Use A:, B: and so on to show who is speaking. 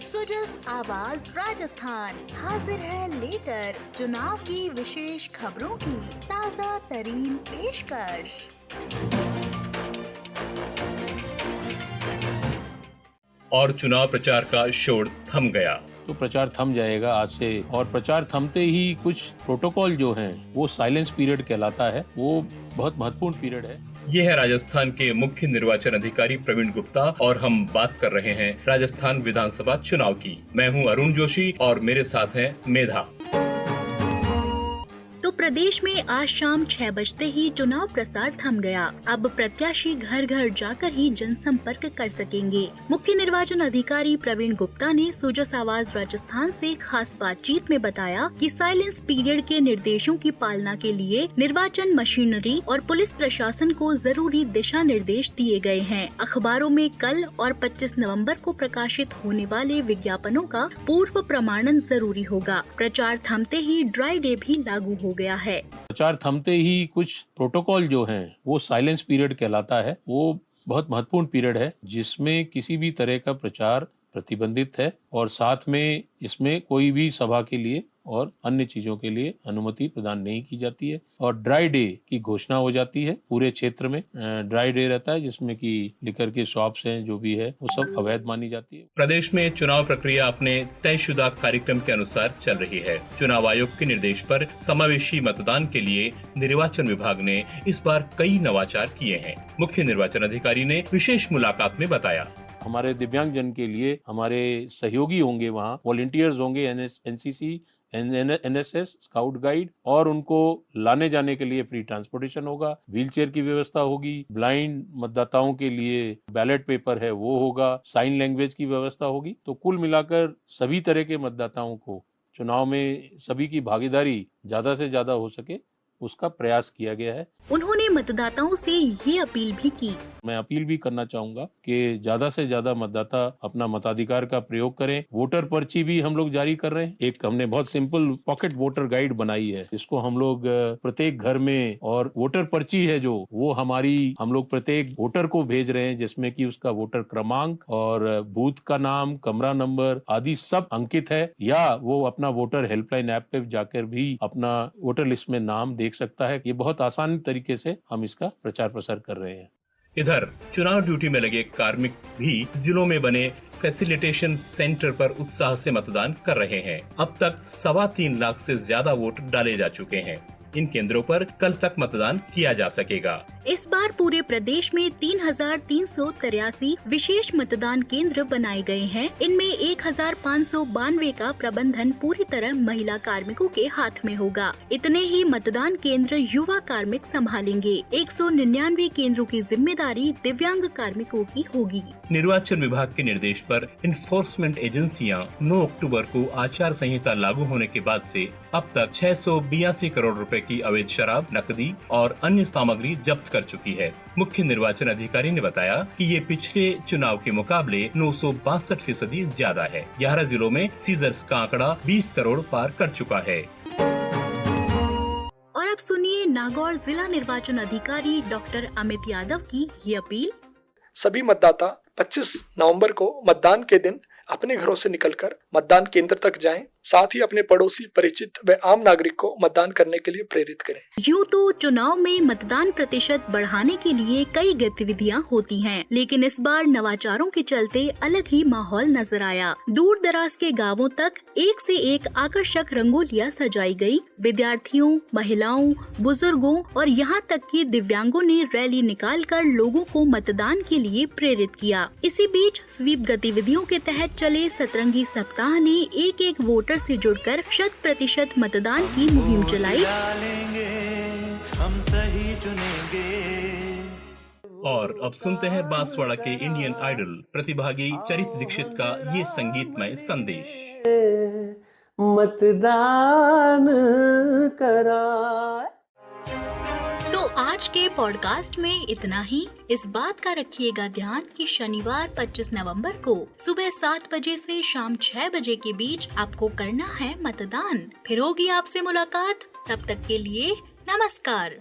A: सुजस आवाज राजस्थान हाजिर है लेकर चुनाव की विशेष खबरों की ताज़ा तरीन पेशकश।
B: और चुनाव प्रचार का शोर थम गया।
C: तो प्रचार थम जाएगा आज से, और प्रचार थमते ही कुछ प्रोटोकॉल जो हैं वो साइलेंस पीरियड कहलाता है, वो बहुत महत्वपूर्ण पीरियड है।
B: ये है राजस्थान के मुख्य निर्वाचन अधिकारी प्रवीण गुप्ता और हम बात कर रहे हैं राजस्थान विधानसभा चुनाव की। मैं हूं अरुण जोशी और मेरे साथ हैं मेधा।
A: तो प्रदेश में आज शाम 6 बजते ही चुनाव प्रचार थम गया। अब प्रत्याशी घर घर जाकर ही जनसंपर्क कर सकेंगे। मुख्य निर्वाचन अधिकारी प्रवीण गुप्ता ने सुजस आवाज राजस्थान से खास बातचीत में बताया कि साइलेंस पीरियड के निर्देशों की पालना के लिए निर्वाचन मशीनरी और पुलिस प्रशासन को जरूरी दिशा निर्देश दिए गए हैं। अखबारों में कल और 25 नवम्बर को प्रकाशित होने वाले विज्ञापनों का पूर्व प्रमाणन जरूरी होगा। प्रचार थमते ही ड्राई डे भी लागू हो गया है।
C: प्रचार थमते ही कुछ प्रोटोकॉल जो हैं वो साइलेंस पीरियड कहलाता है, वो बहुत महत्वपूर्ण पीरियड है जिसमें किसी भी तरह का प्रचार प्रतिबंधित है और साथ में इसमें कोई भी सभा के लिए और अन्य चीजों के लिए अनुमति प्रदान नहीं की जाती है। और ड्राई डे की घोषणा हो जाती है। पूरे क्षेत्र में ड्राई डे रहता है जिसमें कि लिकर के शॉप्स हैं जो भी है वो सब अवैध मानी जाती है।
B: प्रदेश में चुनाव प्रक्रिया अपने तयशुदा कार्यक्रम के अनुसार चल रही है। चुनाव आयोग के निर्देश पर समावेशी मतदान के लिए निर्वाचन विभाग ने इस बार कई नवाचार किए हैं। मुख्य निर्वाचन अधिकारी ने विशेष मुलाकात में बताया,
C: हमारे दिव्यांग जन के लिए हमारे सहयोगी होंगे, वहाँ वॉलंटियर्स होंगे, एनसीसी, एनएसएस, स्काउट गाइड, और उनको लाने जाने के लिए फ्री ट्रांसपोर्टेशन होगा। व्हीलचेयर की व्यवस्था होगी। ब्लाइंड मतदाताओं के लिए बैलेट पेपर है वो होगा। साइन लैंग्वेज की व्यवस्था होगी। तो कुल मिलाकर सभी तरह के मतदाताओं को चुनाव में सभी की भागीदारी ज्यादा से ज्यादा हो सके उसका प्रयास किया गया है।
A: उन्होंने मतदाताओं से ये अपील भी की,
C: मैं अपील भी करना चाहूंगा कि ज्यादा से ज्यादा मतदाता अपना मताधिकार का प्रयोग करें। वोटर पर्ची भी हम लोग जारी कर रहे हैं। एक हमने बहुत सिंपल पॉकेट वोटर गाइड बनाई है, इसको हम लोग प्रत्येक घर में, और वोटर पर्ची है जो वो हम लोग प्रत्येक वोटर को भेज रहे हैं जिसमें कि उसका वोटर क्रमांक और बूथ का नाम, कमरा नंबर आदि सब अंकित है। या वो अपना वोटर हेल्पलाइन ऐप पे जाकर भी अपना वोटर लिस्ट में नाम देख सकता है। ये बहुत आसान तरीके से हम इसका प्रचार प्रसार कर रहे हैं।
B: इधर चुनाव ड्यूटी में लगे कार्मिक भी जिलों में बने फैसिलिटेशन सेंटर पर उत्साह से मतदान कर रहे हैं। अब तक 3.25 लाख से ज्यादा वोट डाले जा चुके हैं। इन केंद्रों पर कल तक मतदान किया जा सकेगा।
A: इस बार पूरे प्रदेश में 3,383 विशेष मतदान केंद्र बनाए गए हैं। इनमें 1,592 का प्रबंधन पूरी तरह महिला कार्मिकों के हाथ में होगा। इतने ही मतदान केंद्र युवा कार्मिक संभालेंगे। 199 केंद्रों की जिम्मेदारी दिव्यांग कार्मिकों की होगी।
B: निर्वाचन विभाग के निर्देश पर इन्फोर्समेंट एजेंसियां 9 अक्टूबर को आचार संहिता लागू होने के बाद से अब तक 682 करोड़ रुपए की अवैध शराब, नकदी और अन्य सामग्री जब्त कर चुकी है। मुख्य निर्वाचन अधिकारी ने बताया कि ये पिछले चुनाव के मुकाबले 962% ज्यादा है। 11 जिलों में सीजर्स का आंकड़ा 20 करोड़ पार कर चुका है।
A: और अब सुनिए नागौर जिला निर्वाचन अधिकारी डॉक्टर अमित यादव की ये अपील।
D: सभी मतदाता 25 नवंबर को मतदान के दिन अपने घरों से निकलकर मतदान केंद्र तक जाएं। साथ ही अपने पड़ोसी, परिचित व आम नागरिक को मतदान करने के लिए प्रेरित करें।
A: यूँ तो चुनाव में मतदान प्रतिशत बढ़ाने के लिए कई गतिविधियां होती हैं, लेकिन इस बार नवाचारों के चलते अलग ही माहौल नजर आया। दूर दराज के गांवों तक एक से एक आकर्षक रंगोलियां सजाई गई। विद्यार्थियों, महिलाओं, बुजुर्गों और यहाँ तक कि दिव्यांगों ने रैली निकालकर लोगों को मतदान के लिए प्रेरित किया। इसी बीच स्वीप गतिविधियों के तहत चले सतरंगी सप्ताह ने एक वोटर से जुड़कर 100% मतदान की मुहिम चलाई।
E: हम सही चुनेंगे।
B: और अब सुनते हैं बांसवाड़ा के इंडियन आइडल प्रतिभागी चरित दीक्षित का ये संगीतमय संदेश।
E: मतदान करा।
A: तो आज के पॉडकास्ट में इतना ही। इस बात का रखिएगा ध्यान कि शनिवार 25 नवंबर को सुबह 7 बजे से शाम 6 बजे के बीच आपको करना है मतदान। फिर होगी आपसे मुलाकात। तब तक के लिए नमस्कार।